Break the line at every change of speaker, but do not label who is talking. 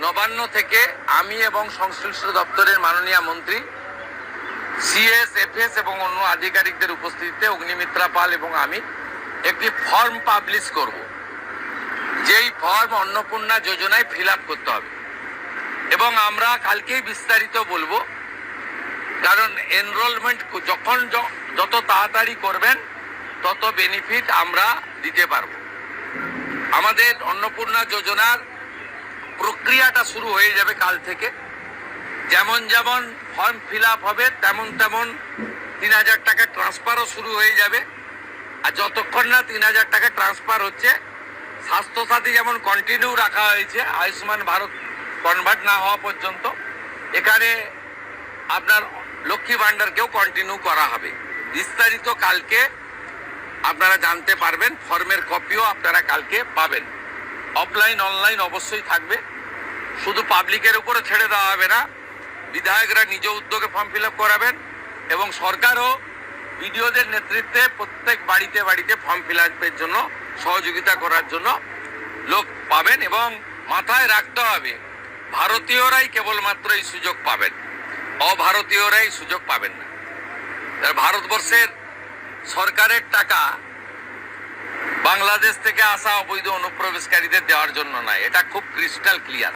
নবান্ন থেকে আমি এবং সংশ্লিষ্ট দপ্তরের মাননীয় মন্ত্রী সিএস এফএস এবং অন্য আধিকারিকদের উপস্থিতিতে অগ্নিমিত্রা পাল এবং আমি একটি ফর্ম পাবলিশ করব, যেই ফর্ম অন্নপূর্ণা যোজনায় ফিল আপ করতে হবে এবং আমরা কালকেই বিস্তারিত বলবো। কারণ এনরোলমেন্ট যখন যত তাড়াতাড়ি করবেন তত বেনিফিট আমরা দিতে পারবো। আমাদের অন্নপূর্ণা যোজনার প্রক্রিয়াটা শুরু হয়ে যাবে কাল থেকে। যেমন যেমন ফর্ম ফিল আপ হবে তেমন তেমন ৩,০০০ টাকা ট্রান্সফারও শুরু হয়ে যাবে। আর যতক্ষণ না ৩,০০০ টাকা ট্রান্সফার হচ্ছে, স্বাস্থ্যসাথী যেমন কন্টিনিউ রাখা হয়েছে আয়ুষ্মান ভারত কনভার্ট না হওয়া পর্যন্ত, এখানে আপনার লক্ষ্মী ভাণ্ডারকেও কন্টিনিউ করা হবে। বিস্তারিত কালকে আপনারা জানতে পারবেন। ফর্মের কপিও আপনারা কালকে পাবেন। অফলাইন অনলাইন অবশ্যই থাকবে, শুধু পাবলিকের উপরে ছেড়ে দেওয়া হবে না। বিধায়করা নিজ উদ্যোগে ফর্ম ফিল আপ করাবেন এবং সরকারও বিডিওদের নেতৃত্বে প্রত্যেক বাড়িতে বাড়িতে ফর্ম ফিল আপের জন্য সহযোগিতা করার জন্য লোক পাবেন। এবং মাথায় রাখতে হবে, ভারতীয়রাই কেবলমাত্র এই সুযোগ পাবেন, অভারতীয়রাই সুযোগ পাবেন না। ভারতবর্ষের সরকারের টাকা বাংলাদেশ থেকে আসা অবৈধ অনুপ্রবেশকারীদের দেওয়ার জন্য নয়, এটা খুব ক্রিস্টাল ক্লিয়ার।